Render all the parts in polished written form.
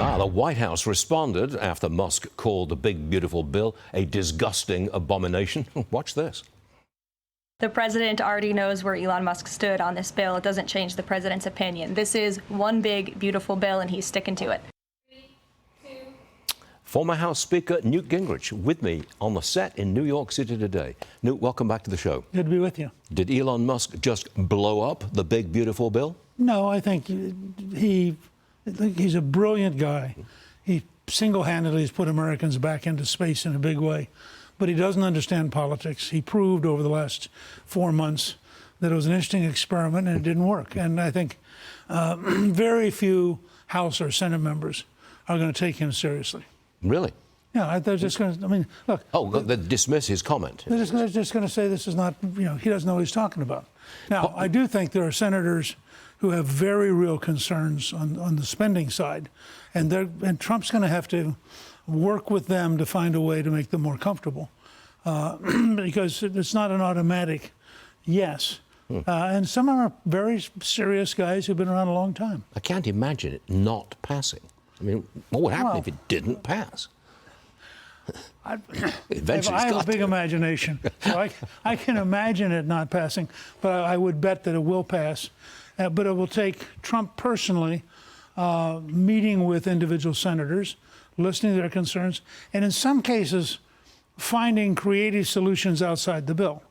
The White House responded after Musk called the big, beautiful bill a disgusting abomination. Watch this. The president already knows where Elon Musk stood on this bill. It doesn't change the president's opinion. This is one big, beautiful bill, and he's sticking to it. Former House Speaker Newt Gingrich with me on the set in New York City today. Newt, welcome back to the show. Good to be with you. Did Elon Musk just blow up the big, beautiful bill? No, I think he's a brilliant guy. He single-handedly has put Americans back into space in a big way. But he doesn't understand politics. He proved over the last 4 months that it was an interesting experiment and it didn't work. And I think very few House or Senate members are going to take him seriously. Really? Yeah, they're just going to, I mean, look. Oh, they dismiss his comment. They're just going to say this is not, he doesn't know what he's talking about. Now, I do think there are senators who have very real concerns on the spending side. And Trump's going to have to work with them to find a way to make them more comfortable, because it's not an automatic yes. And some are very serious guys who've been around a long time. I can't imagine it not passing. I mean, what would happen if it didn't pass? Eventually, I have a big imagination, so I can imagine it not passing, but I would bet that it will pass. But it will take Trump personally meeting with individual senators, listening to their concerns, and in some cases, finding creative solutions outside the bill.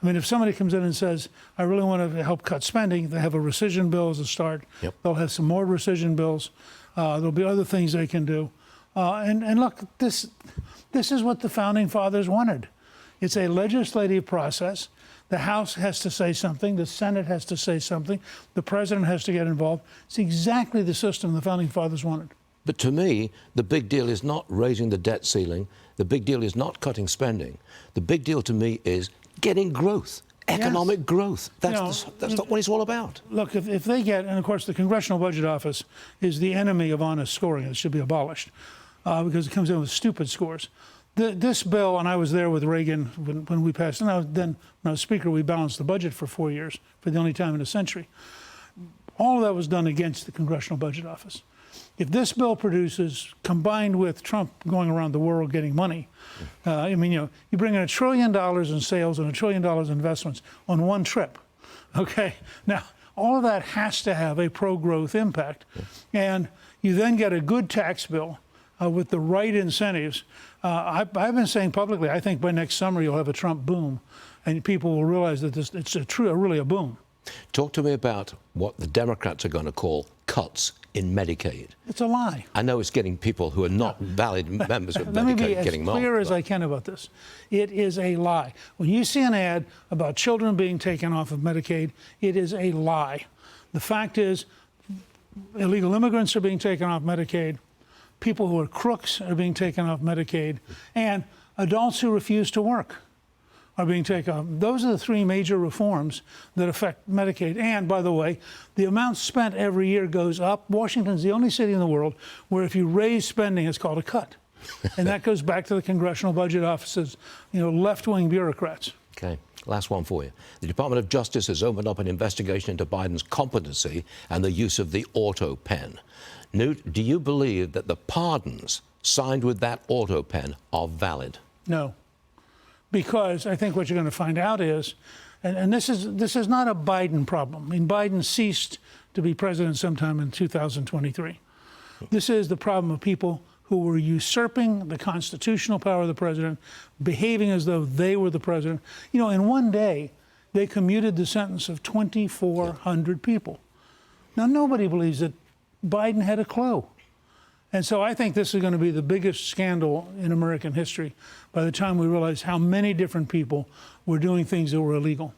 I mean, if somebody comes in and says, I really want to help cut spending, they have a rescission bill as a start. Yep. They'll have some more rescission bills. There'll be other things they can do. And look, this is what the Founding Fathers wanted. It's a legislative process. The House has to say something. The Senate has to say something. The President has to get involved. It's exactly the system the Founding Fathers wanted. But to me, the big deal is not raising the debt ceiling. The big deal is not cutting spending. The big deal to me is getting growth, economic growth. That's not what it's all about. Look, if they get, and of course the Congressional Budget Office is the enemy of honest scoring. It should be abolished because it comes in with stupid scores. This bill, and I was there with Reagan when we passed, and then when I was Speaker, we balanced the budget for 4 years, for the only time in a century. All of that was done against the Congressional Budget Office. If this bill produces, combined with Trump going around the world getting money, I mean, you bring in $1 trillion in sales and $1 trillion in investments on one trip, okay? Now, all of that has to have a pro-growth impact. And you then get a good tax bill with the right incentives. I've been saying publicly, I think by next summer you'll have a Trump boom, and people will realize that it's really a boom. Talk to me about what the Democrats are going to call cuts in Medicaid. It's a lie. I know it's getting people who are not valid members of Medicaid Let me be getting as clear as I can about this. It is a lie. When you see an ad about children being taken off of Medicaid, it is a lie. The fact is, illegal immigrants are being taken off Medicaid, people who are crooks are being taken off Medicaid, and adults who refuse to work are being taken off. Those are the three major reforms that affect Medicaid. And by the way, the amount spent every year goes up. Washington's the only city in the world where if you raise spending, it's called a cut. And that goes back to the Congressional Budget Office's, left-wing bureaucrats. Okay, last one for you. The Department of Justice has opened up an investigation into Biden's competency and the use of the Autopen. Newt, do you believe that the pardons signed with that Autopen are valid? No. Because I think what you're going to find out is, and this is not a Biden problem. I mean, Biden ceased to be president sometime in 2023. This is the problem of people who were usurping the constitutional power of the president, behaving as though they were the president. In one day, they commuted the sentence of 2,400 people. Now, nobody believes that Biden had a clue. And so I think this is going to be the biggest scandal in American history by the time we realize how many different people were doing things that were illegal.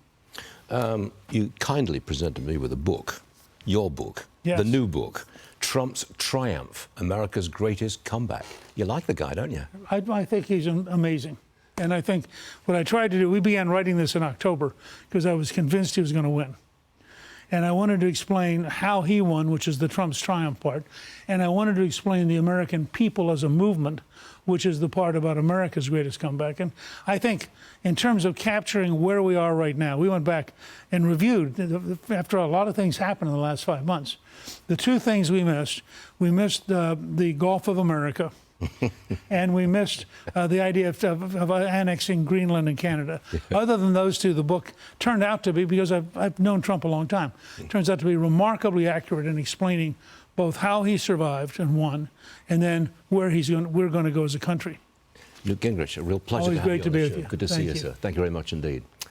You kindly presented me with a book, your book, yes. The new book, Trump's Triumph, America's Greatest Comeback. You like the guy, don't you? I think he's amazing. And I think what I tried to do, we began writing this in October because I was convinced he was going to win. And I wanted to explain how he won, which is the Trump's triumph part. And I wanted to explain the American people as a movement, which is the part about America's greatest comeback. And I think in terms of capturing where we are right now, we went back and reviewed, after a lot of things happened in the last 5 months, the two things we missed the Gulf of America, and we missed the idea of annexing Greenland and Canada. Other than those two, the book turned out to be, because I've known Trump a long time, turns out to be remarkably accurate in explaining both how he survived and won, and then where we're going to go as a country. Newt Gingrich, a real pleasure Always to have great you to on be the with show. you. Good to see Thank you, you. sir. Thank you very much indeed.